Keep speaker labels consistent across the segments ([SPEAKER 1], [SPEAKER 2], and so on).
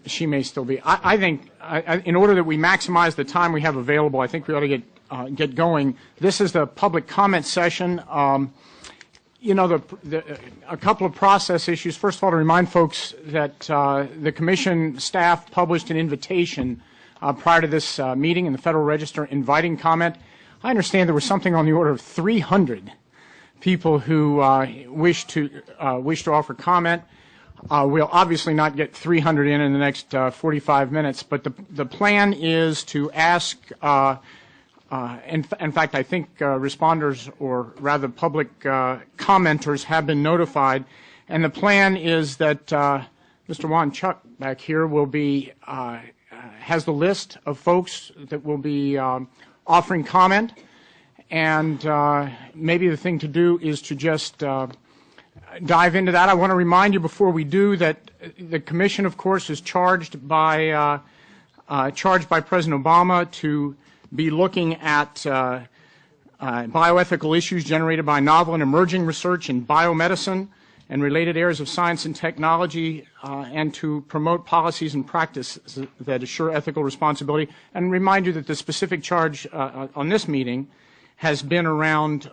[SPEAKER 1] She may still be. I think in order that we maximize the time we have available, I think we ought to get going. This is the public comment session. You know, a couple of process issues. First of all, to remind folks that the Commission staff published an invitation prior to this meeting in the Federal Register inviting comment. I understand there was something on the order of 300 people who wish to offer comment. We'll obviously not get 300 in the next 45 minutes, but the plan is to ask, in fact, I think responders, or rather public commenters, have been notified, and the plan is that Mr. Juan Chuck back here will be, has the list of folks that will be offering comment, and maybe the thing to do is to just dive into that. I want to remind you before we do that the Commission, of course, is charged by President Obama to be looking at bioethical issues generated by novel and emerging research in biomedicine and related areas of science and technology, and to promote policies and practices that assure ethical responsibility. And remind you that the specific charge on this meeting has been around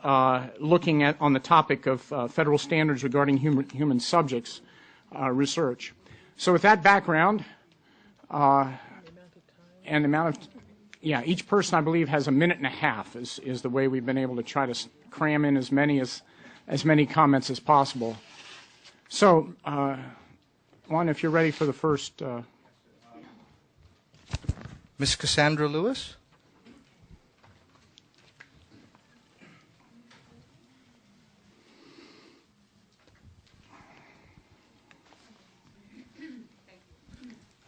[SPEAKER 1] looking at on the topic of federal standards regarding human subjects research. So with that background and the amount of, yeah, each person I believe has a minute and a half is the way we've been able to try to cram in as many comments as possible. So Juan, if you're ready for the first.
[SPEAKER 2] Ms. Cassandra Lewis.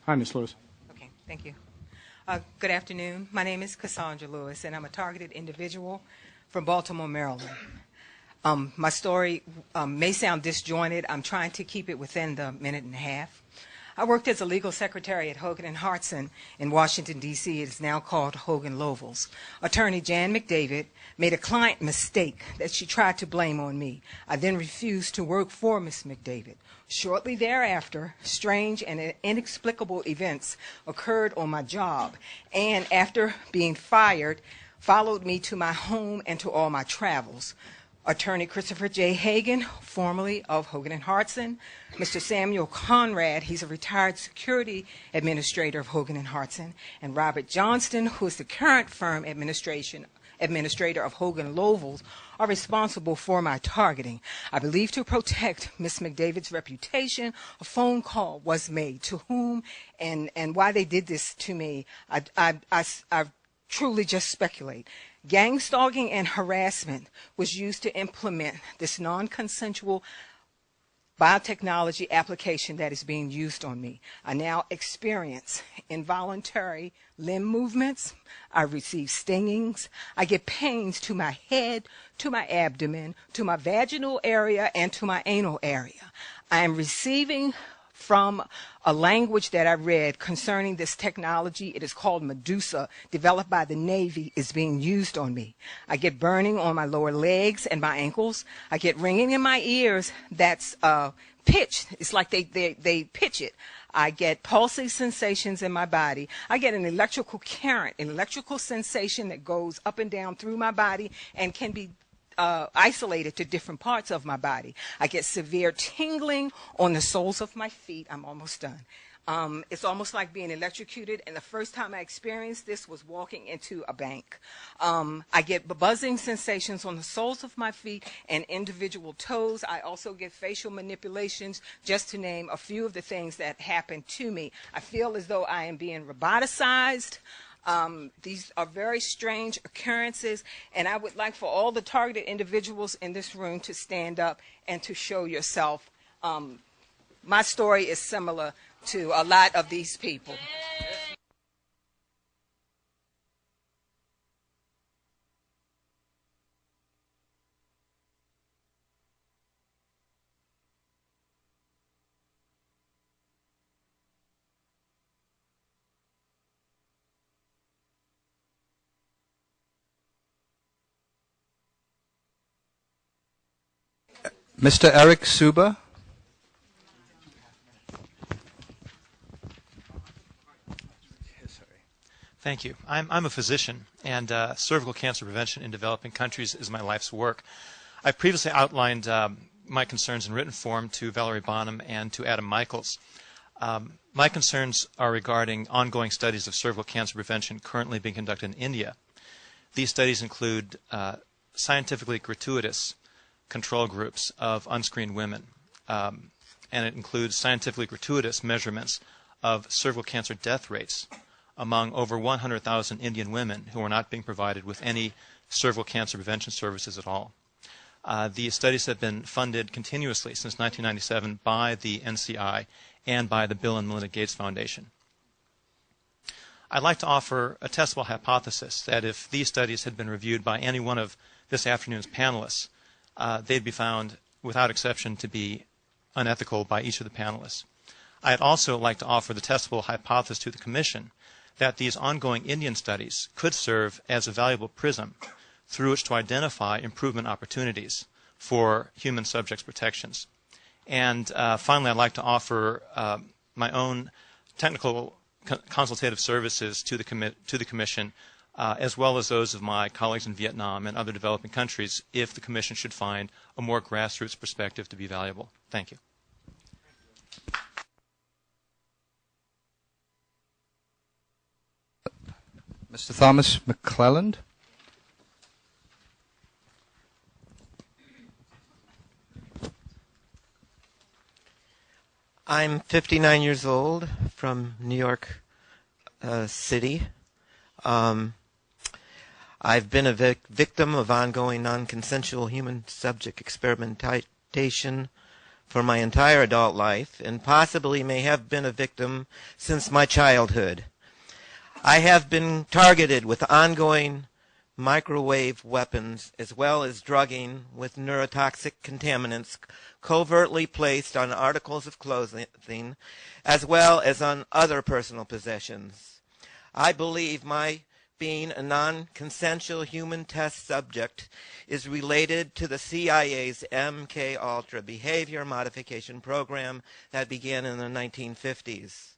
[SPEAKER 1] Hi, Ms. Lewis.
[SPEAKER 3] Okay, thank you. Good afternoon. My name is Cassandra Lewis, and I'm a targeted individual from Baltimore, Maryland. My story may sound disjointed. I'm trying to keep it within the minute and a half. I worked as a legal secretary at Hogan & Hartson in Washington, D.C. It is now called Hogan Lovells. Attorney Jan McDavid made a client mistake that she tried to blame on me. I then refused to work for Ms. McDavid. Shortly thereafter, strange and inexplicable events occurred on my job, and after being fired, followed me to my home and to all my travels. Attorney Christopher J. Hagan, formerly of Hogan & Hartson, Mr. Samuel Conrad, he's a retired security administrator of Hogan & Hartson, and Robert Johnston, who is the current firm administrator of Hogan Lovells, are responsible for my targeting. I believe to protect Ms. McDavid's reputation, a phone call was made. To whom and why they did this to me, I truly just speculate. Gang stalking and harassment was used to implement this non-consensual biotechnology application that is being used on me. I now experience involuntary limb movements. I receive stingings. I get pains to my head, to my abdomen, to my vaginal area, and to my anal area. I am receiving from a language that I read concerning this technology. It is called Medusa, developed by the Navy, is being used on me. I get burning on my lower legs and my ankles. I get ringing in my ears that's pitched. It's like they pitch it. I get pulsing sensations in my body. I get an electrical current, an electrical sensation that goes up and down through my body and can be isolated to different parts of my body. I get severe tingling on the soles of my feet. I'm almost done. It's almost like being electrocuted, and the first time I experienced this was walking into a bank. I get buzzing sensations on the soles of my feet and individual toes. I also get facial manipulations, just to name a few of the things that happen to me. I feel as though I am being roboticized. These are very strange occurrences, and I would like for all the targeted individuals in this room to stand up and to show yourself. My story is similar to a lot of these people.
[SPEAKER 2] Mr. Eric Suba.
[SPEAKER 4] Thank you. I'm a physician, and cervical cancer prevention in developing countries is my life's work. I've previously outlined my concerns in written form to Valerie Bonham and to Adam Michaels. My concerns are regarding ongoing studies of cervical cancer prevention currently being conducted in India. These studies include scientifically gratuitous control groups of unscreened women, and it includes scientifically gratuitous measurements of cervical cancer death rates among over 100,000 Indian women who are not being provided with any cervical cancer prevention services at all. These studies have been funded continuously since 1997 by the NCI and by the Bill and Melinda Gates Foundation. I'd like to offer a testable hypothesis that if these studies had been reviewed by any one of this afternoon's panelists, they'd be found, without exception, to be unethical by each of the panelists. I'd also like to offer the testable hypothesis to the Commission that these ongoing Indian studies could serve as a valuable prism through which to identify improvement opportunities for human subjects' protections. And finally, I'd like to offer my own technical consultative services to the Commission, as well as those of my colleagues in Vietnam and other developing countries, if the Commission should find a more grassroots perspective to be valuable. Thank you.
[SPEAKER 2] Mr. Thomas McClelland.
[SPEAKER 5] I'm 59 years old from New York City. I've been a victim of ongoing non-consensual human subject experimentation for my entire adult life, and possibly may have been a victim since my childhood. I have been targeted with ongoing microwave weapons as well as drugging with neurotoxic contaminants covertly placed on articles of clothing as well as on other personal possessions. I believe my being a non-consensual human test subject is related to the CIA's MK-Ultra behavior modification program that began in the 1950s.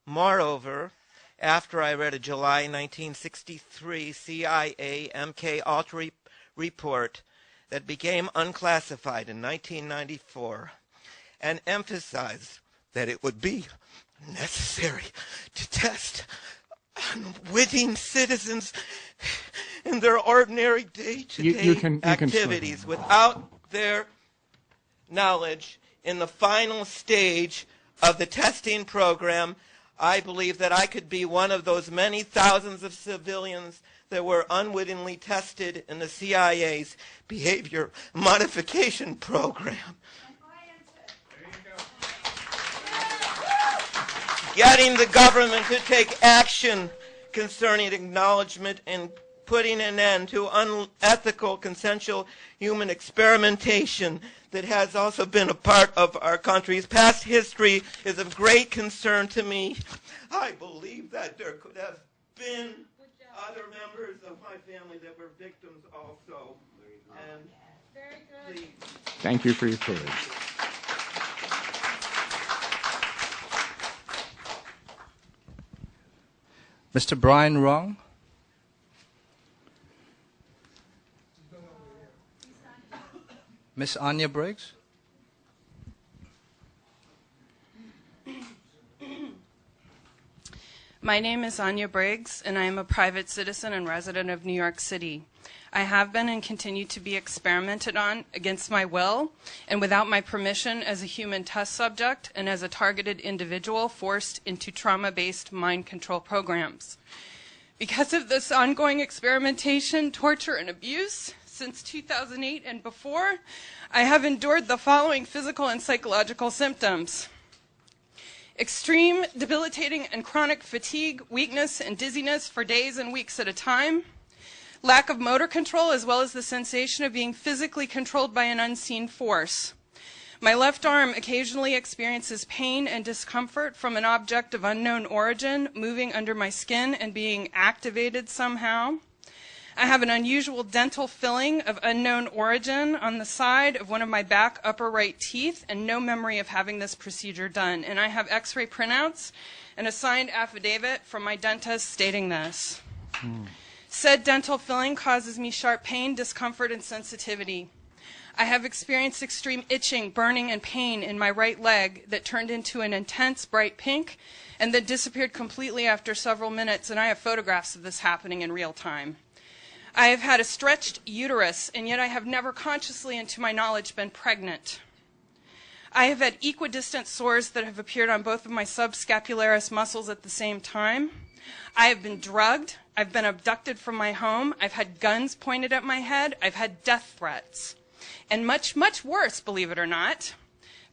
[SPEAKER 5] Moreover, after I read a July 1963 CIA MK-Ultra report that became unclassified in 1994 and emphasized that it would be necessary to test unwitting citizens in their ordinary day-to-day activities without their knowledge in the final stage of the testing program, I believe that I could be one of those many thousands of civilians that were unwittingly tested in the CIA's behavior modification program. Getting the government to take action concerning acknowledgement and putting an end to unethical consensual human experimentation that has also been a part of our country's past history is of great concern to me. I believe that there could have been other members of my family that were victims also. And
[SPEAKER 6] Very good.
[SPEAKER 5] please.
[SPEAKER 1] Thank you for your courage.
[SPEAKER 2] Mr. Brian Wrong. Miss Anya Briggs.
[SPEAKER 6] My name is Anya Briggs, and I am a private citizen and resident of New York City. I have been and continue to be experimented on against my will and without my permission as a human test subject and as a targeted individual forced into trauma-based mind control programs. Because of this ongoing experimentation, torture, and abuse since 2008 and before, I have endured the following physical and psychological symptoms: extreme, debilitating, and chronic fatigue, weakness, and dizziness for days and weeks at a time, lack of motor control, as well as the sensation of being physically controlled by an unseen force. My left arm occasionally experiences pain and discomfort from an object of unknown origin moving under my skin and being activated somehow. I have an unusual dental filling of unknown origin on the side of one of my back upper right teeth and no memory of having this procedure done. And I have x-ray printouts and a signed affidavit from my dentist stating this. Said dental filling causes me sharp pain, discomfort, and sensitivity. I have experienced extreme itching, burning, and pain in my right leg that turned into an intense bright pink and that disappeared completely after several minutes, and I have photographs of this happening in real time. I have had a stretched uterus, and yet I have never consciously, and to my knowledge, been pregnant. I have had equidistant sores that have appeared on both of my subscapularis muscles at the same time. I have been drugged. I've been abducted from my home. I've had guns pointed at my head. I've had death threats. And much, much worse, believe it or not,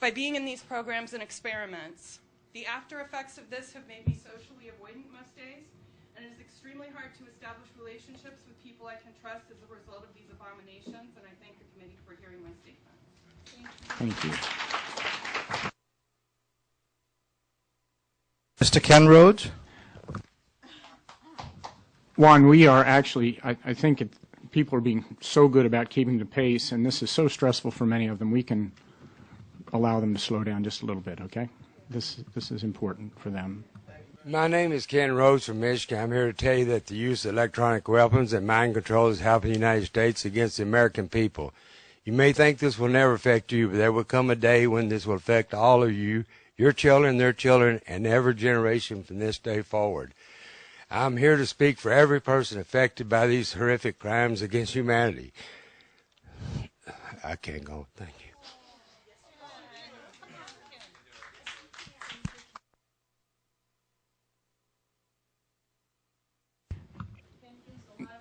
[SPEAKER 6] by being in these programs and experiments. The after effects of this have made me socially avoidant most days, and it is extremely hard to establish relationships with people I can trust as a result of these abominations, and I thank the committee for hearing my statement.
[SPEAKER 1] Thank you.
[SPEAKER 2] Mr. Ken Rhodes.
[SPEAKER 1] Juan, we are actually, I think people are being so good about keeping the pace, and this is so stressful for many of them, we can allow them to slow down just a little bit, okay? This is important for them.
[SPEAKER 7] My name is Ken Rhodes from Michigan. I'm here to tell you that the use of electronic weapons and mind control is helping the United States against the American people. You may think this will never affect you, but there will come a day when this will affect all of you, your children, their children, and every generation from this day forward. I'm here to speak for every person affected by these horrific crimes against humanity. I can't go. Thank you.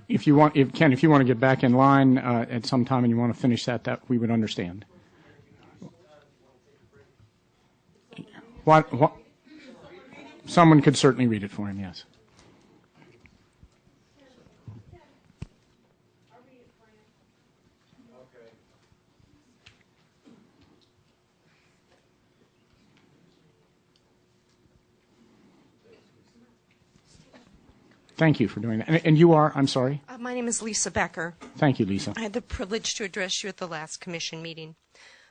[SPEAKER 1] If you want, Ken, if you want to get back in line at some time and you want to finish that we would understand. What? Someone could certainly read it for him, yes. Thank you for doing that. And you are, I'm sorry?
[SPEAKER 8] My name is Lisa Becker.
[SPEAKER 1] Thank you, Lisa.
[SPEAKER 8] I had the privilege to address you at the last commission meeting.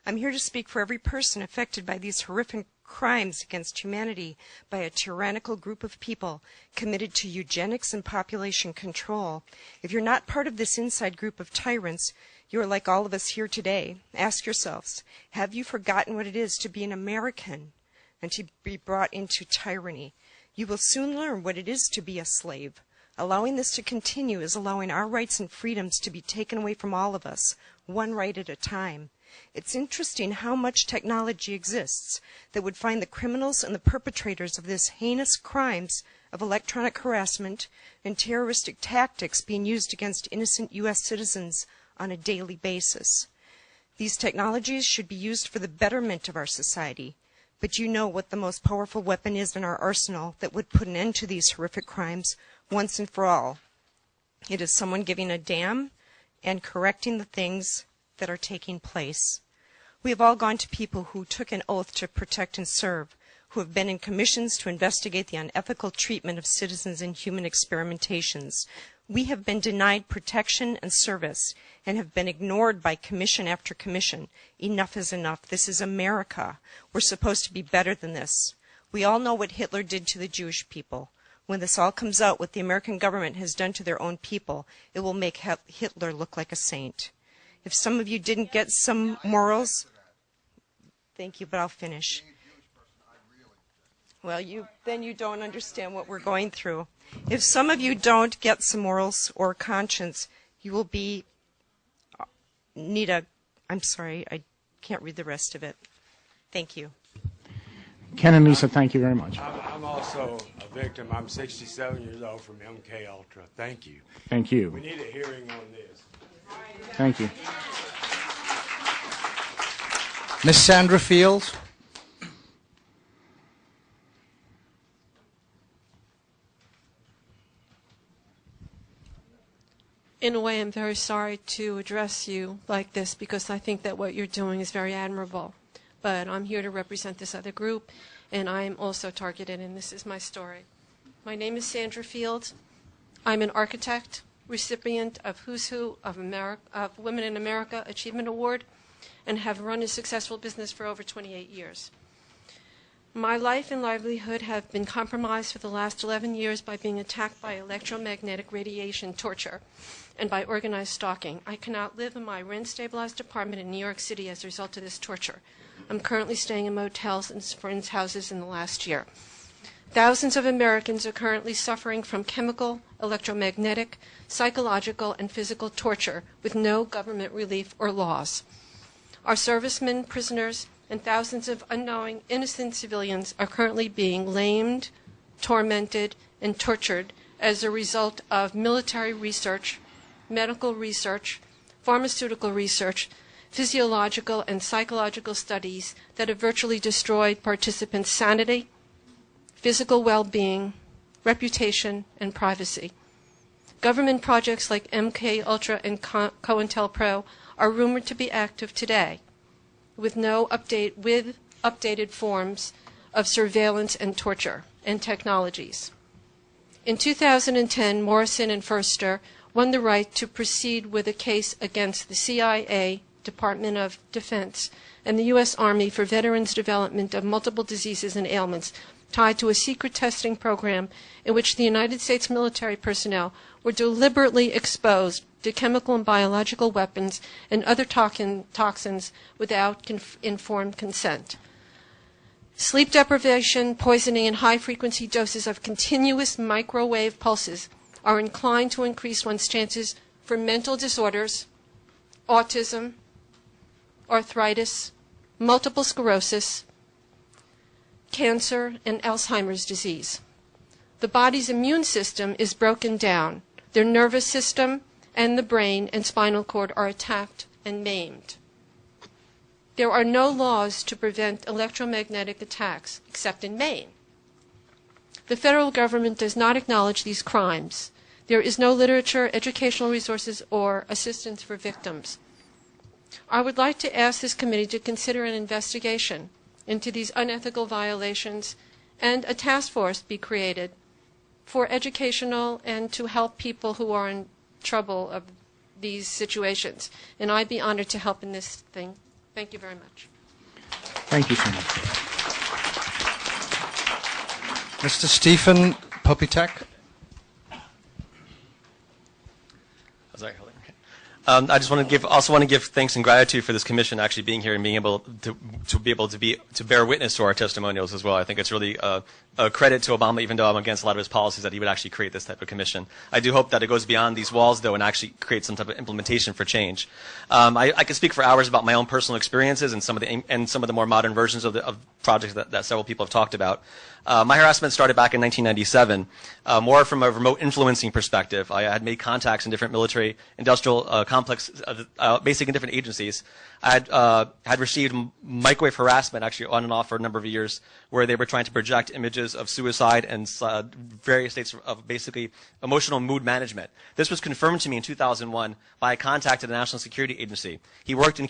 [SPEAKER 8] I'm here to speak for every person affected by these horrific crimes against humanity by a tyrannical group of people committed to eugenics and population control. If you're not part of this inside group of tyrants, you are like all of us here today. Ask yourselves, have you forgotten what it is to be an American and to be brought into tyranny? You will soon learn what it is to be a slave. Allowing this to continue is allowing our rights and freedoms to be taken away from all of us, one right at a time. It's interesting how much technology exists that would find the criminals and the perpetrators of this heinous crimes of electronic harassment and terroristic tactics being used against innocent U.S. citizens on a daily basis. These technologies should be used for the betterment of our society. But you know what the most powerful weapon is in our arsenal that would put an end to these horrific crimes once and for all. It is someone giving a damn and correcting the things that are taking place. We have all gone to people who took an oath to protect and serve, who have been in commissions to investigate the unethical treatment of citizens in human experimentations. We have been denied protection and service and have been ignored by commission after commission. Enough is enough. This is America. We're supposed to be better than this. We all know what Hitler did to the Jewish people. When this all comes out, what the American government has done to their own people, it will make Hitler look like a saint. If some of you didn't get some morals, thank you, but I'll finish. Well, then you don't understand what we're going through. If some of you don't get some morals or conscience, you will I'm sorry, I can't read the rest of it. Thank you.
[SPEAKER 1] Ken and Lisa, thank you very much.
[SPEAKER 7] I'm also a victim. I'm 67 years old from MK Ultra. Thank you.
[SPEAKER 1] Thank you.
[SPEAKER 7] We need a hearing on this.
[SPEAKER 1] Thank you.
[SPEAKER 2] Miss Sandra Fields.
[SPEAKER 9] In a way, I'm very sorry to address you like this because I think that what you're doing is very admirable. But I'm here to represent this other group, and I'm also targeted, and this is my story. My name is Sandra Fields. I'm an architect, recipient of Who's Who of Women in America Achievement Award, and have run a successful business for over 28 years. My life and livelihood have been compromised for the last 11 years by being attacked by electromagnetic radiation torture and by organized stalking. I cannot live in my rent-stabilized apartment in New York City as a result of this torture. I'm currently staying in motels and friends' houses in the last year. Thousands of Americans are currently suffering from chemical, electromagnetic, psychological, and physical torture with no government relief or laws. Our servicemen, prisoners, and thousands of unknowing, innocent civilians are currently being lamed, tormented, and tortured as a result of military research, medical research, pharmaceutical research, physiological and psychological studies that have virtually destroyed participants' sanity, physical well-being, reputation, and privacy. Government projects like MK Ultra and COINTELPRO are rumored to be active today, with updated forms of surveillance and torture and technologies. In 2010, Morrison and Furster won the right to proceed with a case against the CIA, Department of Defense, and the U.S. Army for veterans' development of multiple diseases and ailments tied to a secret testing program in which the United States military personnel were deliberately exposed to chemical and biological weapons and other toxins without informed consent. Sleep deprivation, poisoning, and high-frequency doses of continuous microwave pulses are inclined to increase one's chances for mental disorders, autism, arthritis, multiple sclerosis, cancer, and Alzheimer's disease. The body's immune system is broken down. Their nervous system and the brain and spinal cord are attacked and maimed. There are no laws to prevent electromagnetic attacks, except in Maine. The federal government does not acknowledge these crimes. There is no literature, educational resources, or assistance for victims. I would like to ask this committee to consider an investigation into these unethical violations and a task force be created for educational and to help people who are in trouble of these situations. And I'd be honored to help in this thing. Thank you very much.
[SPEAKER 1] Thank you so much.
[SPEAKER 2] Mr. Stephen Popitek.
[SPEAKER 10] I just want to give thanks and gratitude for this commission actually being here and being able to bear witness to our testimonials as well. I think it's really a credit to Obama, even though I'm against a lot of his policies, that he would actually create this type of commission. I do hope that it goes beyond these walls, though, and actually creates some type of implementation for change. I could speak for hours about my own personal experiences and some of the more modern versions of projects that several people have talked about. My harassment started back in 1997, more from a remote influencing perspective. I had made contacts in different military industrial complexes, basically in different agencies. I had received microwave harassment actually on and off for a number of years, where they were trying to project images of suicide and various states of basically emotional mood management. This was confirmed to me in 2001 by a contact at the National Security Agency. He worked in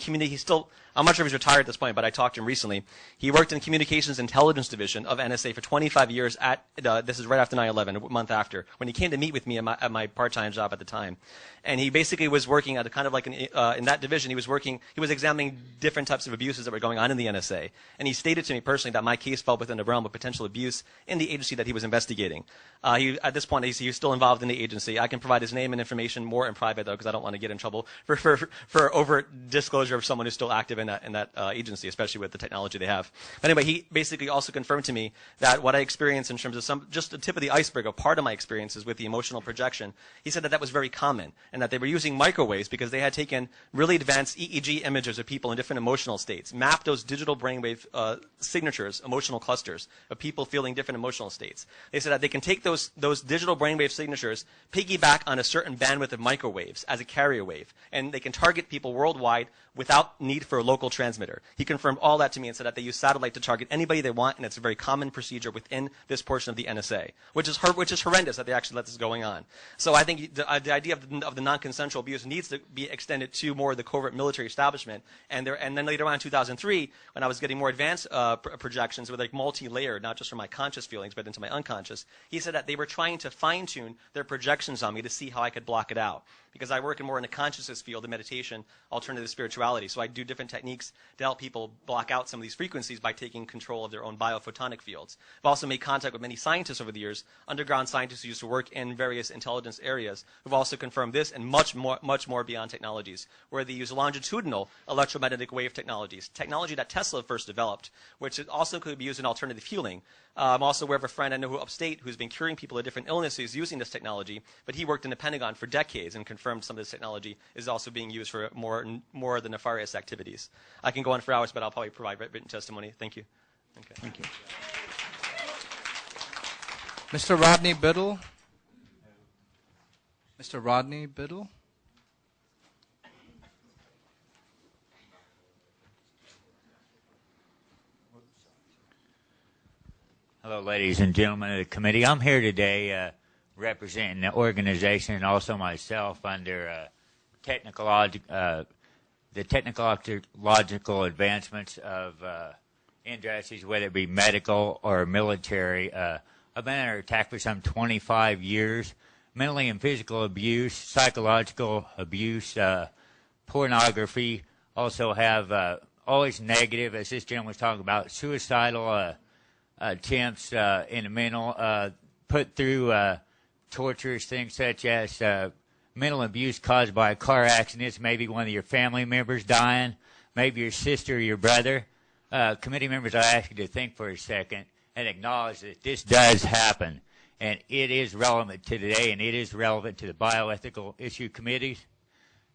[SPEAKER 10] I'm not sure if he's retired at this point, but I talked to him recently. He worked in Communications Intelligence Division of NSA for 25 years this is right after 9/11, a month after, when he came to meet with me at my part-time job at the time. And he basically was working at in that division, he was examining different types of abuses that were going on in the NSA. And he stated to me personally that my case fell within the realm of potential abuse in the agency that he was investigating. At this point, he was still involved in the agency. I can provide his name and information more in private, though, because I don't want to get in trouble for overt disclosure of someone who's still active in that agency, especially with the technology they have. But anyway, he basically also confirmed to me that what I experienced in terms of just the tip of the iceberg of part of my experiences with the emotional projection, he said that was very common, and that they were using microwaves because they had taken really advanced EEG images of people in different emotional states, mapped those digital brainwave signatures, emotional clusters of people feeling different emotional states. They said that they can take those digital brainwave signatures, piggyback on a certain bandwidth of microwaves as a carrier wave, and they can target people worldwide without need for a local transmitter. He confirmed all that to me and said that they use satellite to target anybody they want, and it's a very common procedure within this portion of the NSA, which is horrendous that they actually let this going on. So I think the idea of the non-consensual abuse needs to be extended to more of the covert military establishment. And then later on in 2003, when I was getting more advanced projections with multi-layered, not just from my conscious feelings, but into my unconscious, he said that they were trying to fine-tune their projections on me to see how I could block it out. Because I work more in the consciousness field of meditation, alternative spirituality. So I do different techniques to help people block out some of these frequencies by taking control of their own biophotonic fields. I've also made contact with many scientists over the years, underground scientists who used to work in various intelligence areas, who've also confirmed this and much more beyond technologies, where they use longitudinal electromagnetic wave technologies, technology that Tesla first developed, which also could be used in alternative healing. I'm also aware of a friend I know upstate who's been curing people of different illnesses using this technology, but he worked in the Pentagon for decades and confirmed some of this technology is also being used for more of the nefarious activities. I can go on for hours, but I'll probably provide written testimony. Thank you. Okay.
[SPEAKER 1] Thank you.
[SPEAKER 2] Mr. Rodney Biddle. Mr. Rodney Biddle.
[SPEAKER 11] Hello, ladies and gentlemen of the committee. I'm here today representing the organization and also myself under the technological advancements of industries, whether it be medical or military. I've been under attack for some 25 years. Mentally and physical abuse, psychological abuse, pornography. Also have always negative, as this gentleman was talking about, suicidal attempts in the mental, put through torturous things such as mental abuse caused by a car accident, maybe one of your family members dying, maybe your sister or your brother. Committee members, I ask you to think for a second and acknowledge that this does happen, and it is relevant to today, and it is relevant to the bioethical issue committees.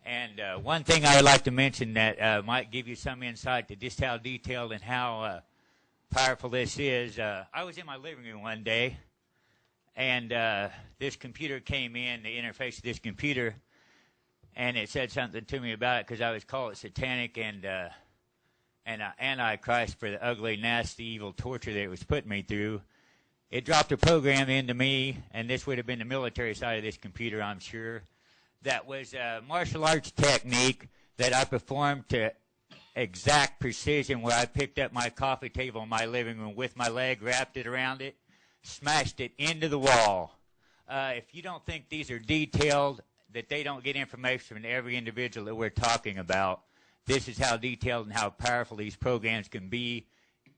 [SPEAKER 11] And one thing I would like to mention that might give you some insight to just how detailed and how powerful this is. I was in my living room one day, and this computer came in, the interface of this computer, and it said something to me about it because I was called satanic and antichrist for the ugly, nasty, evil torture that it was putting me through. It dropped a program into me, and this would have been the military side of this computer, I'm sure, that was a martial arts technique that I performed to exact precision, where I picked up my coffee table in my living room with my leg, wrapped it around it, smashed it into the wall. If you don't think these are detailed, that they don't get information from every individual that we're talking about, this is how detailed and how powerful these programs can be.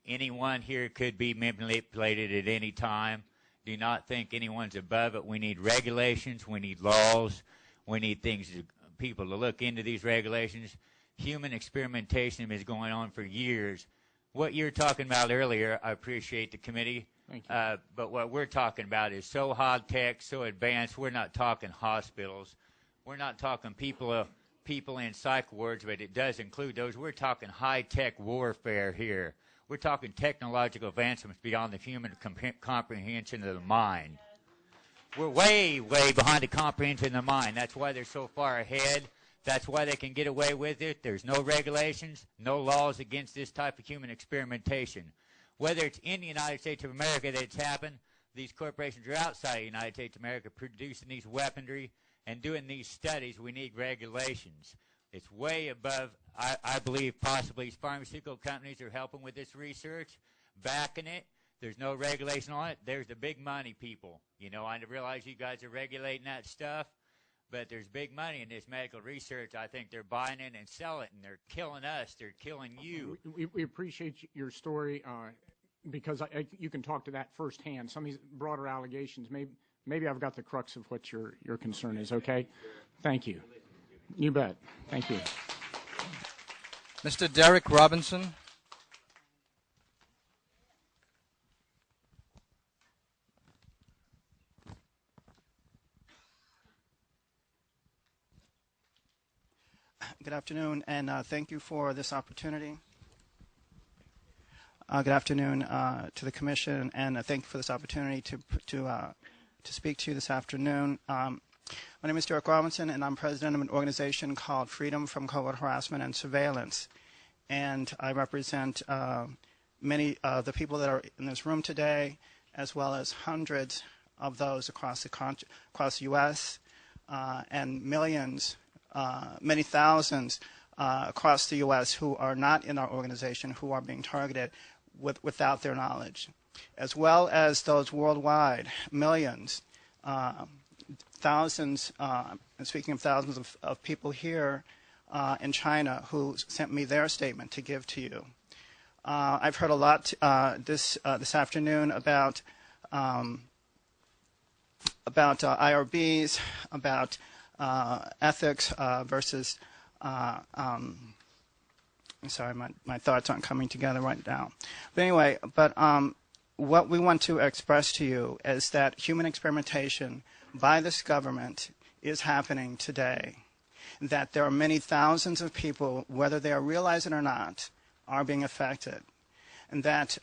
[SPEAKER 11] Anyone here could be manipulated at any time. Do not think anyone's above it. We need regulations. We need laws. We need people to look into these regulations. Human experimentation has been going on for years. What you're talking about earlier, I appreciate the committee.
[SPEAKER 1] Thank you.
[SPEAKER 11] But what we're talking about is so high-tech, so advanced. We're not talking hospitals. We're not talking people in psych wards, but it does include those. We're talking high-tech warfare here. We're talking technological advancements beyond the human comprehension of the mind. We're way, way behind the comprehension of the mind. That's why they're so far ahead. That's why they can get away with it. There's no regulations, no laws against this type of human experimentation. Whether it's in the United States of America that it's happened, these corporations are outside the United States of America producing these weaponry and doing these studies. We need regulations. It's way above, I believe, possibly pharmaceutical companies are helping with this research, backing it. There's no regulation on it. There's the big money people. You know, I realize you guys are regulating that stuff, but there's big money in this medical research. I think they're buying it and selling it, and they're killing us. They're killing you.
[SPEAKER 1] We appreciate your story because you can talk to that firsthand. Some of these broader allegations, maybe I've got the crux of what your concern is, okay? Thank you. You bet. Thank you.
[SPEAKER 2] Mr. Derek Robinson.
[SPEAKER 12] Good afternoon, and thank you for this opportunity. Good afternoon to the Commission, and thank you for this opportunity to speak to you this afternoon. My name is Derek Robinson, and I'm president of an organization called Freedom from Covert Harassment and Surveillance. And I represent many of the people that are in this room today, as well as hundreds of those across the U.S. And millions, many thousands across the U.S. who are not in our organization, who are being targeted without their knowledge, as well as those worldwide, millions, thousands, and speaking of thousands of people here in China who sent me their statement to give to you. I've heard a lot this afternoon about IRBs, about ethics versus. I'm sorry, my thoughts aren't coming together right now. But anyway, what we want to express to you is that human experimentation by this government is happening today. That there are many thousands of people, whether they are realizing it or not, are being affected. And that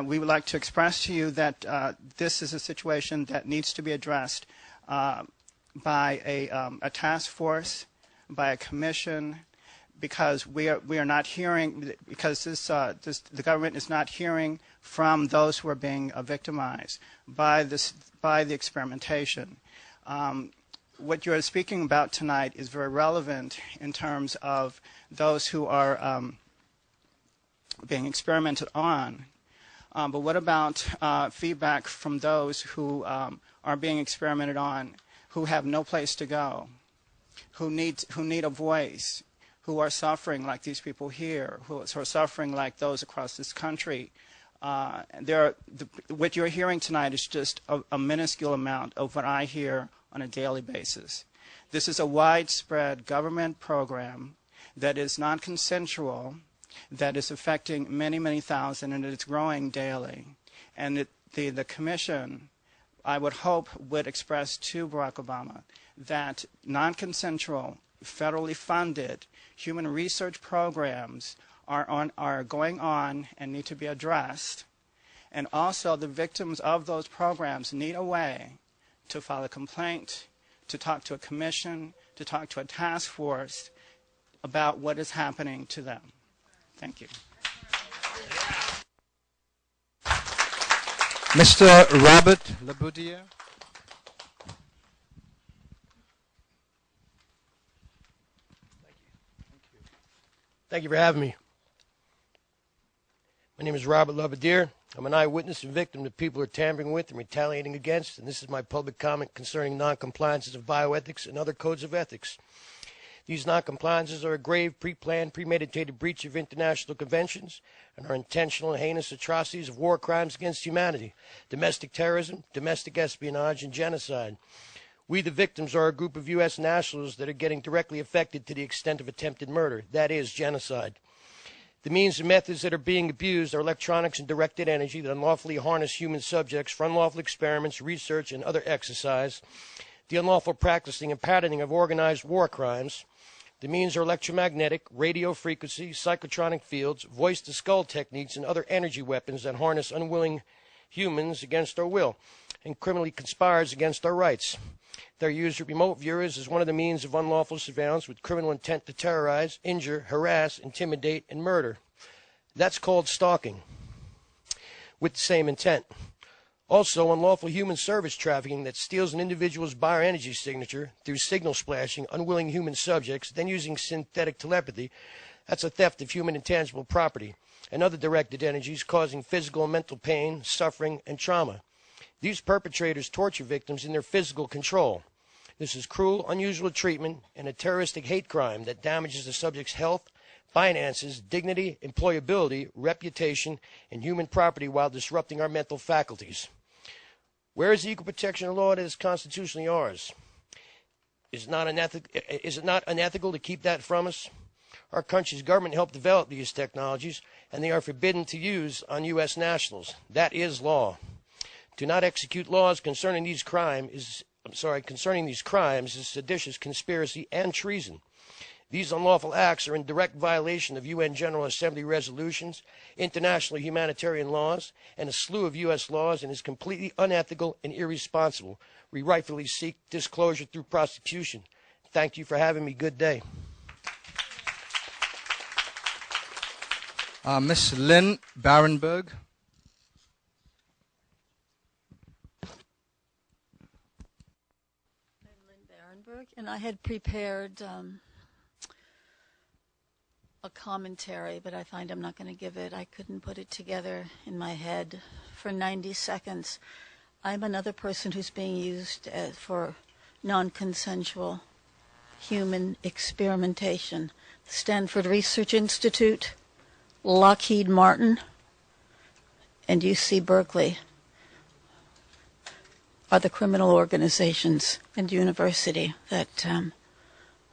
[SPEAKER 12] we would like to express to you that this is a situation that needs to be addressed by a task force, by a commission, because we are not hearing, because the government is not hearing from those who are being victimized by the experimentation. What you're speaking about tonight is very relevant in terms of those who are being experimented on. But what about feedback from those who are being experimented on, who have no place to go, who need a voice, who are suffering like these people here, who are suffering like those across this country? What you're hearing tonight is just a minuscule amount of what I hear on a daily basis. This is a widespread government program that is non-consensual, that is affecting many, many thousand, and it's growing daily. And the Commission, I would hope, would express to Barack Obama that non-consensual, federally funded human research programs are going on and need to be addressed. And also the victims of those programs need a way to file a complaint, to talk to a commission, to talk to a task force about what is happening to them. Thank you.
[SPEAKER 2] Mr. Robert Laboudiere.
[SPEAKER 13] Thank you for having me. My name is Robert Laboudiere. I'm an eyewitness and victim that people are tampering with and retaliating against, and this is my public comment concerning non-compliances of bioethics and other codes of ethics. These non-compliances are a grave, pre-planned, premeditated breach of international conventions and are intentional and heinous atrocities of war crimes against humanity, domestic terrorism, domestic espionage, and genocide. We, the victims, are a group of U.S. nationals that are getting directly affected to the extent of attempted murder, that is, genocide. The means and methods that are being abused are electronics and directed energy that unlawfully harness human subjects for unlawful experiments, research, and other exercise, the unlawful practicing and patterning of organized war crimes, The means are electromagnetic, radio frequency, psychotronic fields, voice-to-skull techniques, and other energy weapons that harness unwilling humans against our will and criminally conspires against our rights. They're used with remote viewers as one of the means of unlawful surveillance with criminal intent to terrorize, injure, harass, intimidate, and murder. That's called stalking, with the same intent. Also, unlawful human service trafficking that steals an individual's bioenergy signature through signal splashing unwilling human subjects, then using synthetic telepathy. That's a theft of human intangible property and other directed energies causing physical and mental pain, suffering, and trauma. These perpetrators torture victims in their physical control. This is cruel, unusual treatment and a terroristic hate crime that damages the subject's health, finances, dignity, employability, reputation, and human property while disrupting our mental faculties. Where is the equal protection law that is constitutionally ours? Is it not unethical to keep that from us? Our country's government helped develop these technologies, and they are forbidden to use on U.S. nationals. That is law. To not execute laws concerning these crimes is seditious conspiracy and treason. These unlawful acts are in direct violation of UN General Assembly resolutions, international humanitarian laws, and a slew of U.S. laws, and is completely unethical and irresponsible. We rightfully seek disclosure through prosecution. Thank you for having me. Good day.
[SPEAKER 2] Ms. Lynn Barenberg.
[SPEAKER 14] And I had prepared a commentary, but I find I'm not going to give it. I couldn't put it together in my head for 90 seconds. I'm another person who's being used for non-consensual human experimentation. The Stanford Research Institute, Lockheed Martin, and UC Berkeley are the criminal organizations and university that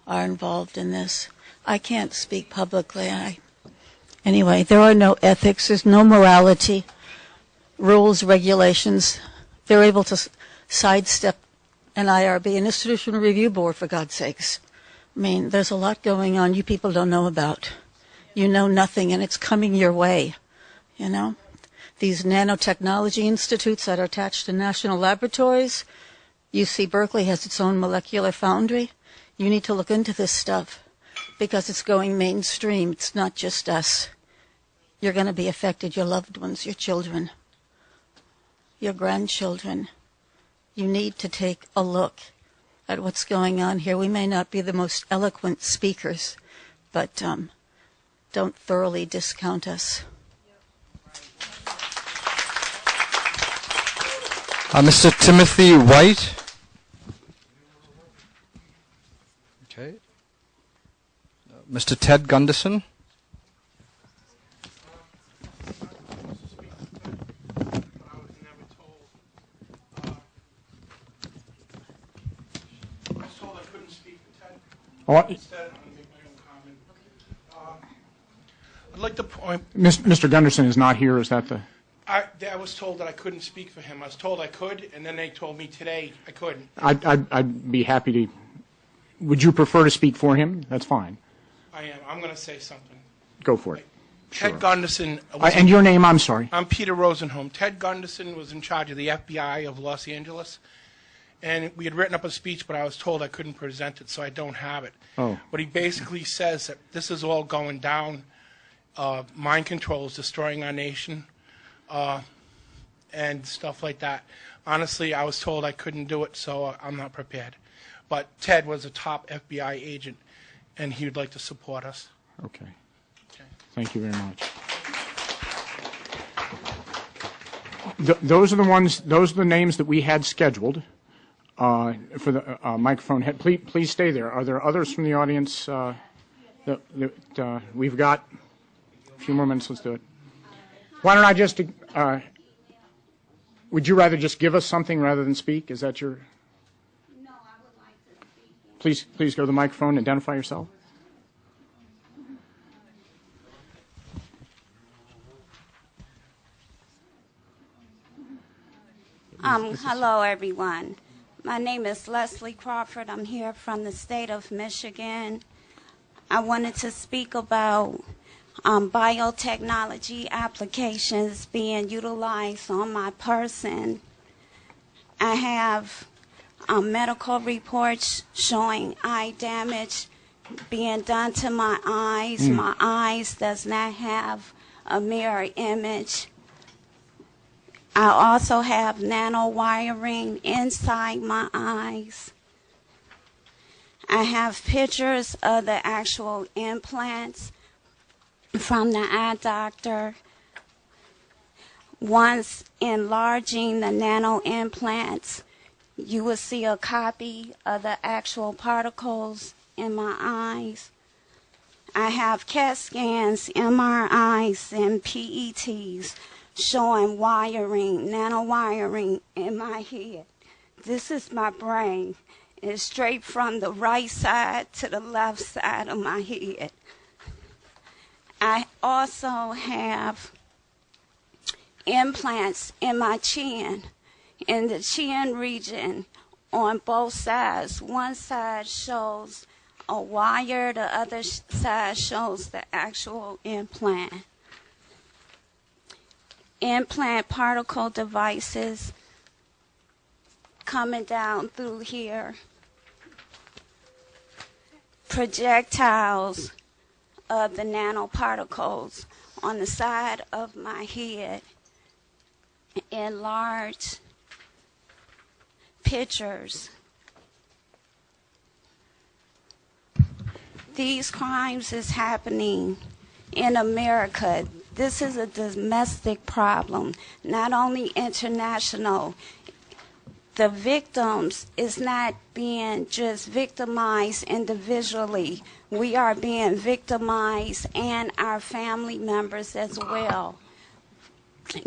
[SPEAKER 14] are involved in this. I can't speak publicly. Anyway, there are no ethics. There's no morality, rules, regulations. They're able to sidestep an IRB, an Institutional Review Board, for God's sakes. I mean, there's a lot going on you people don't know about. You know nothing, and it's coming your way, you know? These nanotechnology institutes that are attached to national laboratories. UC Berkeley has its own molecular foundry. You need to look into this stuff because it's going mainstream. It's not just us. You're going to be affected, your loved ones, your children, your grandchildren. You need to take a look at what's going on here. We may not be the most eloquent speakers, but don't thoroughly discount us.
[SPEAKER 2] Mr. Timothy White. Okay. Mr. Ted Gunderson.
[SPEAKER 15] I'd like to point.
[SPEAKER 1] Mr. Gunderson is not here. Is that the?
[SPEAKER 15] I was told that I couldn't speak for him. I was told I could, and then they told me today I couldn't.
[SPEAKER 1] I'd be happy to. Would you prefer to speak for him? That's fine.
[SPEAKER 15] I am. I'm going to say something.
[SPEAKER 1] Go for it.
[SPEAKER 15] Ted
[SPEAKER 1] Sure.
[SPEAKER 15] Gunderson.
[SPEAKER 1] And your name, I'm sorry.
[SPEAKER 15] I'm Peter Rosenholm. Ted Gunderson was in charge of the FBI of Los Angeles, and we had written up a speech, but I was told I couldn't present it, so I don't have it.
[SPEAKER 1] Oh.
[SPEAKER 15] But he basically says that this is all going down. Mind control is destroying our nation. And stuff like that. Honestly, I was told I couldn't do it, so I'm not prepared. But Ted was a top FBI agent, and he would like to support us.
[SPEAKER 1] Okay. Thank you very much. Those are the ones. Those are the names that we had scheduled for the microphone. Please stay there. Are there others from the audience that we've got? A few more minutes. Let's do it. Why don't I just? Would you rather just give us something rather than speak? Is that your? No, I would like to speak. Please go to the microphone. Identify yourself.
[SPEAKER 16] Hello, everyone. My name is Leslie Crawford. I'm here from the state of Michigan. I wanted to speak about biotechnology applications being utilized on my person. I have medical reports showing eye damage being done to my eyes. My eyes does not have a mirror image. I also have nanowiring inside my eyes. I have pictures of the actual implants from the eye doctor. Once enlarging the nano implants, you will see a copy of the actual particles in my eyes. I have CAT scans, MRIs, and PETs showing wiring, nanowiring in my head. This is my brain. It's straight from the right side to the left side of my head. I also have implants in my chin, in the chin region on both sides. One side shows a wire, the other side shows the actual implant. Implant particle devices coming down through here. Projectiles of the nanoparticles on the side of my head. Enlarged pictures. These crimes is happening in America. This is a domestic problem, not only international. The victims is not being just victimized individually. We are being victimized and our family members as well.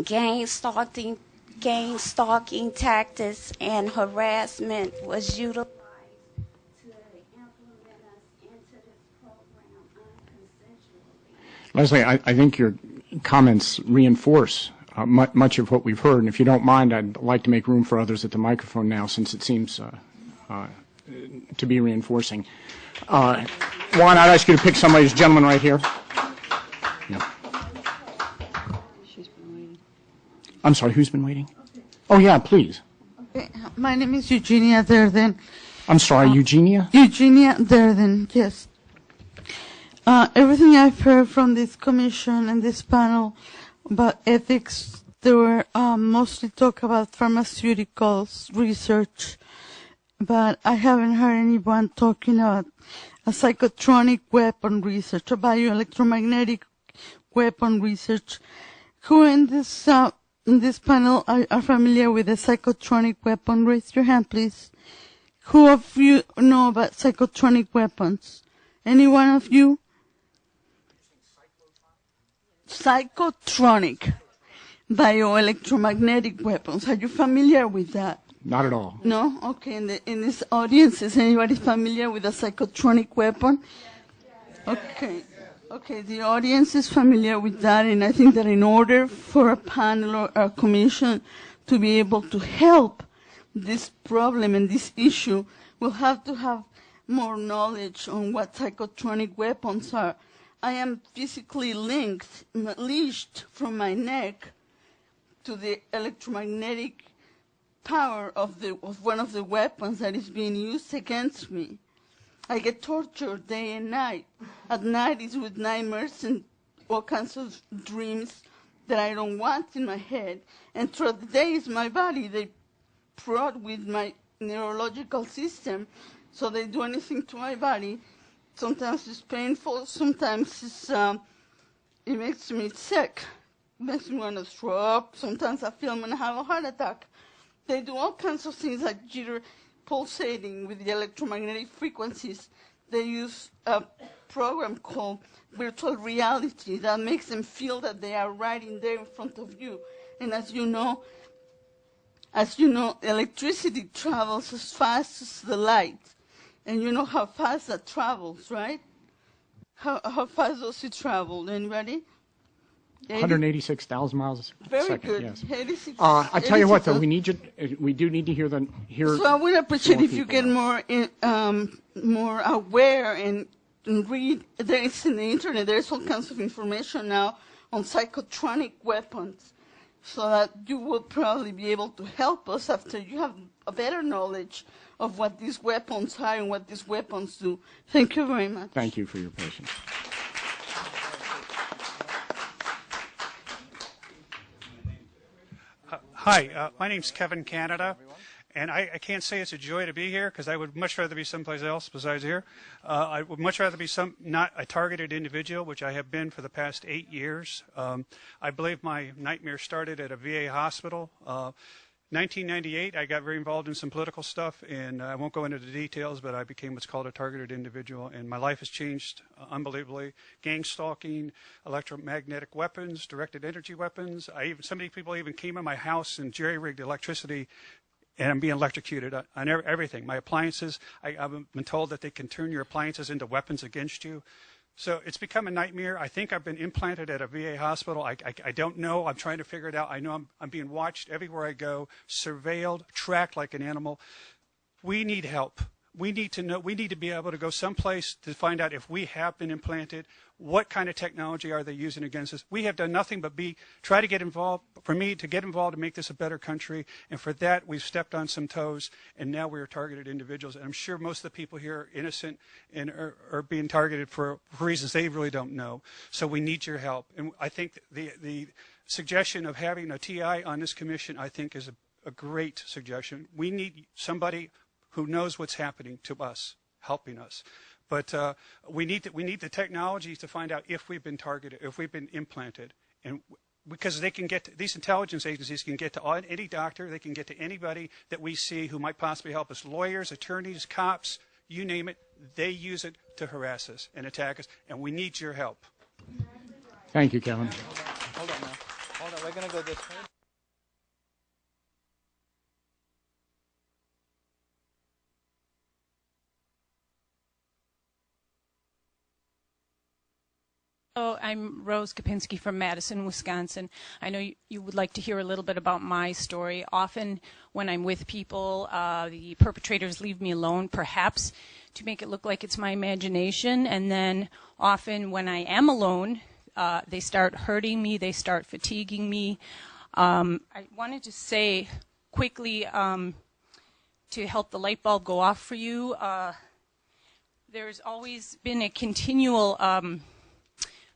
[SPEAKER 16] Gang stalking tactics and harassment was utilized to implement us into this program unconsensually.
[SPEAKER 1] Leslie, I think your comments reinforce much of what we've heard, and if you don't mind, I'd like to make room for others at the microphone now, since it seems to be reinforcing. Juan, I'd ask you to pick somebody, this gentleman right here. Yeah. I'm sorry, who's been waiting? Oh, yeah, please.
[SPEAKER 17] Okay. My name is Eugenia Derden.
[SPEAKER 1] I'm sorry, Eugenia?
[SPEAKER 17] Eugenia Derden, yes. Everything I've heard from this commission and this panel about ethics, they were mostly talk about pharmaceuticals research, but I haven't heard anyone talking about a psychotronic weapon research, a bioelectromagnetic weapon research. Who in this panel are familiar with the psychotronic weapon? Raise your hand, please. Who of you know about psychotronic weapons? Any one of you? Psychotronic bioelectromagnetic weapons. Are you familiar with that?
[SPEAKER 1] Not at all.
[SPEAKER 17] No? Okay. In this audience, is anybody familiar with a psychotronic weapon? Okay. Okay, the audience is familiar with that, and I think that in order for a panel or a commission to be able to help this problem and this issue, we'll have to have more knowledge on what psychotronic weapons are. I am physically leashed from my neck to the electromagnetic power of one of the weapons that is being used against me. I get tortured day and night. At night it's with nightmares and all kinds of dreams that I don't want in my head. And throughout the day is my body. They prod with my neurological system, so they do anything to my body. Sometimes it's painful, sometimes it makes me sick. It makes me want to throw up. Sometimes I feel I'm going to have a heart attack. They do all kinds of things like jitter, pulsating with the electromagnetic frequencies. They use a program called virtual reality that makes them feel that they are right in there in front of you. And as you know, electricity travels as fast as the light. And you know how fast that travels, right? How fast does it travel? Anybody?
[SPEAKER 1] 186,000 miles a second.
[SPEAKER 17] Very good.
[SPEAKER 1] Yes.
[SPEAKER 17] 86.
[SPEAKER 1] I tell you what, though, we do need to hear
[SPEAKER 17] So I would appreciate if you get more aware and and read. There is in the internet, there's all kinds of information now on psychotronic weapons, so that you will probably be able to help us after you have a better knowledge of what these weapons are and what these weapons do. Thank you very much.
[SPEAKER 1] Thank you for your patience.
[SPEAKER 18] Hi, my name's Kevin Canada, and I can't say it's a joy to be here because I would much rather be someplace else besides here. I would much rather be not a targeted individual, which I have been for the past 8 years. I believe my nightmare started at a VA hospital. 1998, I got very involved in some political stuff, and I won't go into the details, but I became what's called a targeted individual, and my life has changed unbelievably. Gang stalking, electromagnetic weapons, directed energy weapons. Some people even came in my house and jerry-rigged electricity, and I'm being electrocuted on everything. My appliances, I've been told that they can turn your appliances into weapons against you. So it's become a nightmare. I think I've been implanted at a VA hospital. I don't know. I'm trying to figure it out. I know I'm being watched everywhere I go, surveilled, tracked like an animal. We need help. We need to know. We need to be able to go someplace to find out if we have been implanted. What kind of technology are they using against us? We have done nothing but try to get involved. For me to get involved to make this a better country, and for that we've stepped on some toes, and now we are targeted individuals. And I'm sure most of the people here are innocent and are being targeted for reasons they really don't know. So we need your help. And I think the suggestion of having a TI on this commission, I think, is a great suggestion. We need somebody who knows what's happening to us, helping us. But we need the technology to find out if we've been targeted, if we've been implanted, and because these intelligence agencies can get to any doctor, they can get to anybody that we see who might possibly help us, lawyers, attorneys, cops, you name it. They use it to harass us and attack us, and we need your help.
[SPEAKER 1] Thank you, Kevin.
[SPEAKER 2] Hold on now. Hold on. We're going to go this way.
[SPEAKER 19] Hello, I'm Rose Kopinski from Madison, Wisconsin. I know you would like to hear a little bit about my story. Often when I'm with people, the perpetrators leave me alone, perhaps to make it look like it's my imagination. And then often when I am alone, they start hurting me, they start fatiguing me. I wanted to say quickly to help the light bulb go off for you, there's always been a continual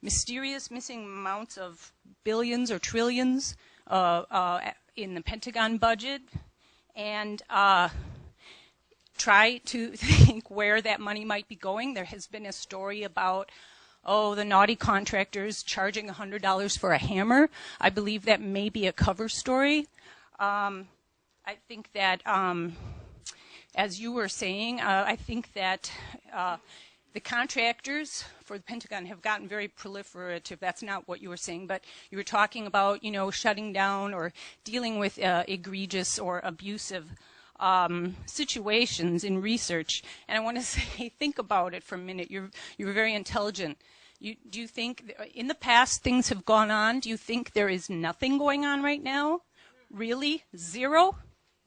[SPEAKER 19] mysterious missing amounts of billions or trillions in the Pentagon budget, and try to think where that money might be going. There has been a story about, the naughty contractors charging $100 for a hammer. I believe that may be a cover story. I think that, as you were saying, I think that the contractors for the Pentagon have gotten very proliferative. That's not what you were saying, but you were talking about, shutting down or dealing with egregious or abusive situations in research. And I want to say, think about it for a minute. You're very intelligent. Do you think in the past things have gone on? Do you think there is nothing going on right now? Really? Zero?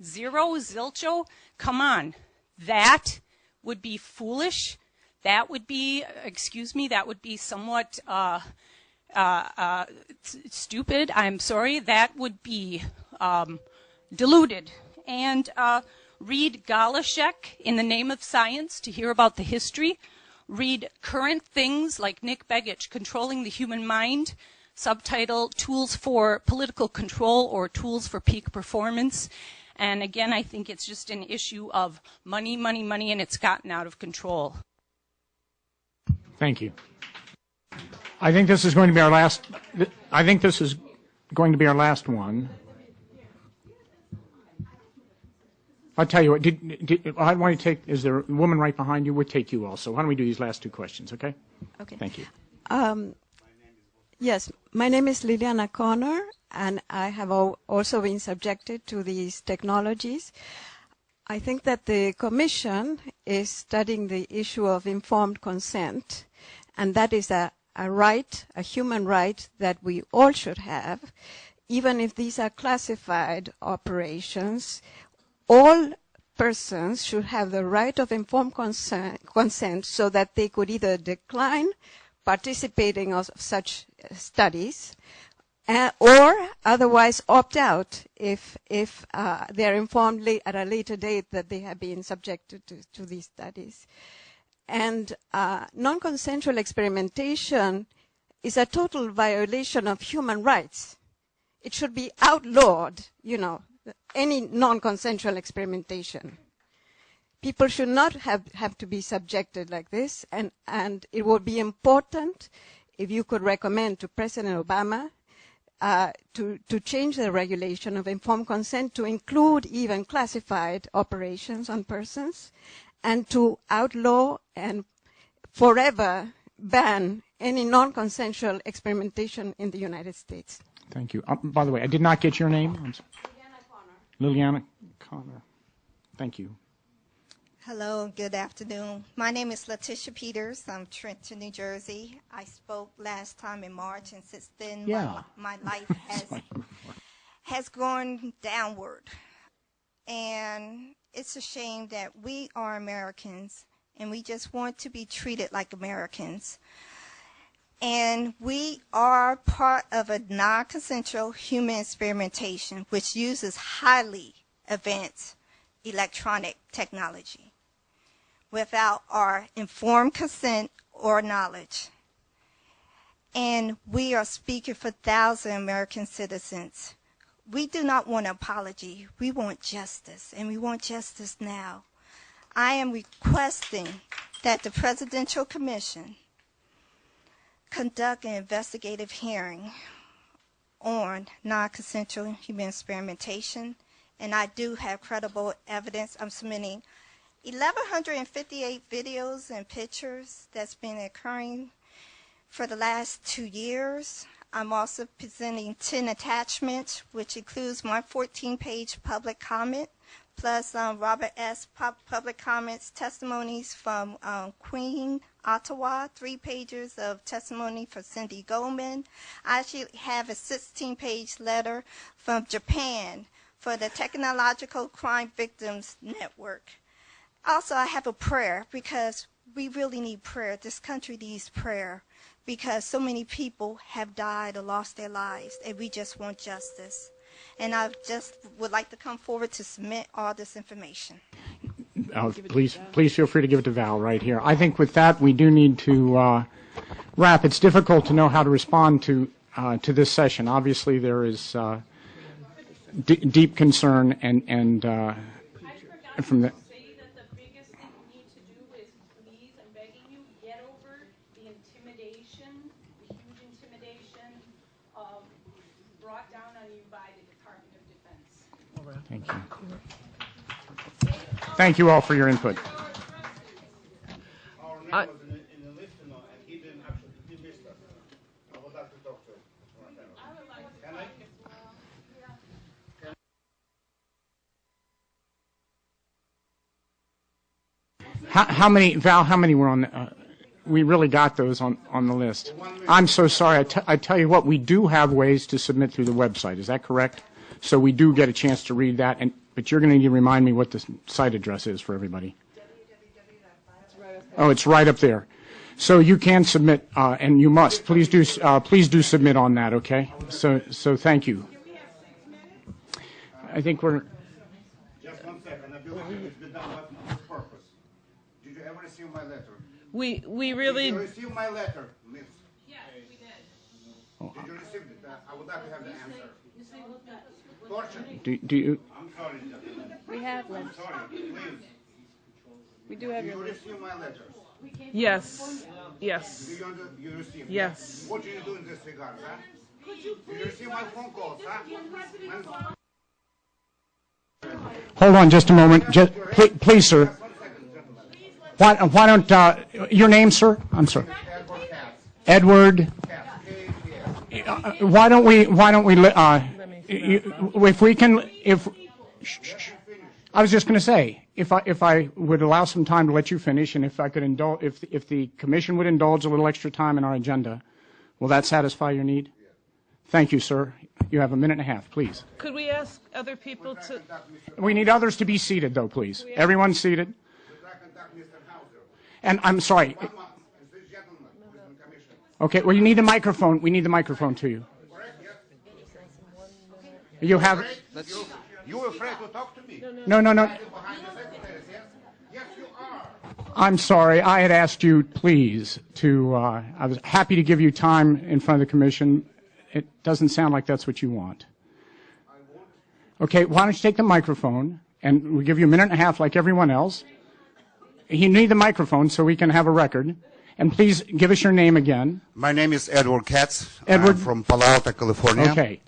[SPEAKER 19] Zilcho? Come on. That would be foolish. That would be, that would be somewhat stupid. I'm sorry. That would be deluded. And read Galashek, In the Name of Science, to hear about the history. Read current things like Nick Begich, Controlling the Human Mind, subtitle Tools for Political Control or Tools for Peak Performance. And again, I think it's just an issue of money, money, money, and it's gotten out of control.
[SPEAKER 1] Thank you. I think this is going to be our last. I think this is going to be our last one. I'll tell you what. I want to take. Is there a woman right behind you? We'll take you also. Why don't we do these last two questions? Okay.
[SPEAKER 20] Okay.
[SPEAKER 1] Thank you.
[SPEAKER 20] Yes, my name is Liliana Connor, and I have also been subjected to these technologies. I think that the Commission is studying the issue of informed consent, and that is a right, a human right that we all should have, even if these are classified operations. All persons should have the right of informed consent so that they could either decline participating of such studies or otherwise opt out if they are informed at a later date that they have been subjected to these studies. And non-consensual experimentation is a total violation of human rights. It should be outlawed, any non-consensual experimentation. People should not have to be subjected like this, and it would be important if you could recommend to President Obama to change the regulation of informed consent to include even classified operations on persons, and to outlaw and forever ban any non-consensual experimentation in the United States.
[SPEAKER 1] Thank you. By the way, I did not get your name. Liliana Connor. Thank you.
[SPEAKER 21] Hello, good afternoon. My name is Letitia Peters. I'm Trenton, New Jersey. I spoke last time in March, and since then my life has gone downward. And it's a shame that we are Americans, and we just want to be treated like Americans. And we are part of a non-consensual human experimentation, which uses highly advanced electronic technology without our informed consent or knowledge. And we are speaking for thousands of American citizens. We do not want an apology. We want justice, and we want justice now. I am requesting that the Presidential Commission conduct an investigative hearing on non-consensual human experimentation, and I do have credible evidence. I'm submitting 1,158 videos and pictures that's been occurring for the last 2 years. I'm also presenting 10 attachments, which includes my 14-page public comment, plus Robert S. public comments, testimonies from Queen Ottawa, 3 pages of testimony for Cindy Goldman. I actually have a 16-page letter from Japan for the Technological Crime Victims Network. Also, I have a prayer, because we really need prayer. This country needs prayer, because so many people have died or lost their lives, and we just want justice. And I just would like to come forward to submit all this information.
[SPEAKER 1] Please feel free to give it to Val right here. I think with that, we do need to wrap. It's difficult to know how to respond to this session. Obviously, there is deep concern, and from the. Thank you. Thank you all for your input. How many, Val, how many were on we really got those on the list. I'm so sorry. I tell you what, we do have ways to submit through the website. Is that correct? So we do get a chance to read that, but you're going to need to remind me what the site address is for everybody. Oh, it's right up there. So you can submit, and you must. Please do submit on that, okay? So thank you. I think we're.
[SPEAKER 22] Just 1 second. I believe it's been done with purpose. Did you ever receive my letter?
[SPEAKER 23] We really.
[SPEAKER 22] Did you receive my letter, Miss? Yes, we did. Did you receive it? I would like to have the answer.
[SPEAKER 1] Do you?
[SPEAKER 22] I'm sorry, gentlemen.
[SPEAKER 23] We have letters.
[SPEAKER 22] I'm sorry, please.
[SPEAKER 23] We do have
[SPEAKER 22] Do
[SPEAKER 23] your
[SPEAKER 22] you
[SPEAKER 23] letters.
[SPEAKER 22] receive my letters?
[SPEAKER 23] Yes. Yes.
[SPEAKER 22] Do you receive?
[SPEAKER 23] Yes.
[SPEAKER 22] What do you do in this regard, huh? Do you receive my phone calls, huh?
[SPEAKER 1] Hold on just a moment. Please, sir. Why don't your name, sir? I'm sorry. Edward. Why don't we if we can I was just going to say, if I would allow some time to let you finish, and if I could indulge, if the commission would indulge a little extra time in our agenda, will that satisfy your need? Thank you, sir. You have a minute and a half, please.
[SPEAKER 23] Could we ask other people to?
[SPEAKER 1] We need others to be seated, though, please. Everyone seated. And I'm sorry. Okay, well, you need the microphone. We need the microphone to you. You have.
[SPEAKER 22] You were afraid to talk to me?
[SPEAKER 1] No.
[SPEAKER 22] Yes, you are.
[SPEAKER 1] I'm sorry. I had asked you, please, to. I was happy to give you time in front of the commission. It doesn't sound like that's what you want. Okay, why don't you take the microphone, and we'll give you a minute and a half like everyone else. You need the microphone so we can have a record. And please give us your name again.
[SPEAKER 22] My name is Edward Katz.
[SPEAKER 1] Edward?
[SPEAKER 22] I'm from Palo Alto, California.
[SPEAKER 1] Okay.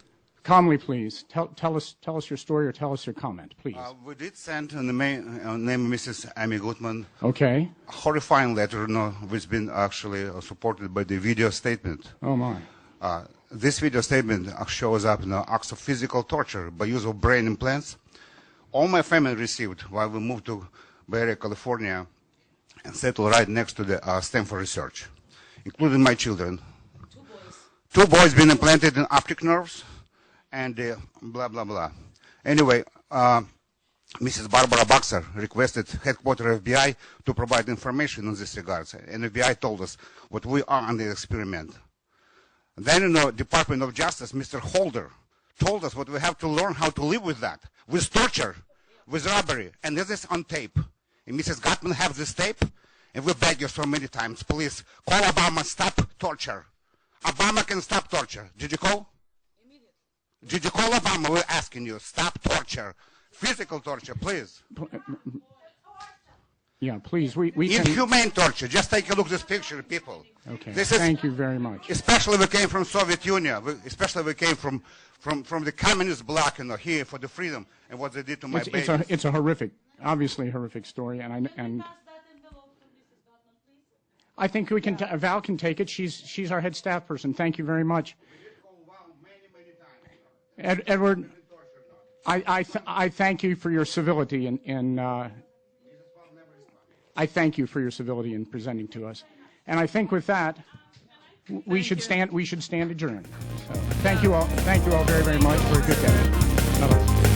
[SPEAKER 1] Calmly, please. Tell us your story or tell us your comment, please.
[SPEAKER 22] We did send the name Mrs. Amy Goodman.
[SPEAKER 1] Okay.
[SPEAKER 22] A horrifying letter, which has been actually supported by the video statement.
[SPEAKER 1] Oh, my.
[SPEAKER 22] This video statement shows up acts of physical torture by use of brain implants. All my family received while we moved to Bay Area, California, and settled right next to the Stanford research, including my children. Two boys been implanted in optic nerves, and blah, blah, blah. Anyway, Mrs. Barbara Boxer requested headquarters FBI to provide information in this regard, and FBI told us what we are on the experiment. Then in the Department of Justice, Mr. Holder told us what we have to learn how to live with that, with torture, with robbery, and this is on tape. And Mrs. Gottman has this tape, and we beg you so many times, please, call Obama, stop torture. Obama can stop torture. Did you call? Immediately. Did you call Obama? We're asking you, stop torture. Physical torture, please.
[SPEAKER 1] Yeah, please. We can...
[SPEAKER 22] Inhumane torture. Just take a look at this picture, people.
[SPEAKER 1] Okay.
[SPEAKER 22] Thank
[SPEAKER 1] you very much.
[SPEAKER 22] Especially we came from Soviet Union. Especially we came from the communist bloc, here for the freedom and what they did to my babies.
[SPEAKER 1] It's a horrific, obviously a horrific story, and I think we can. Val can take it. She's our head staff person. Thank you very much. Edward, I thank you for your civility I thank you for your civility in presenting to us, and I think with that we should stand adjourned. So, thank you all very, very much for a good day. Bye-bye.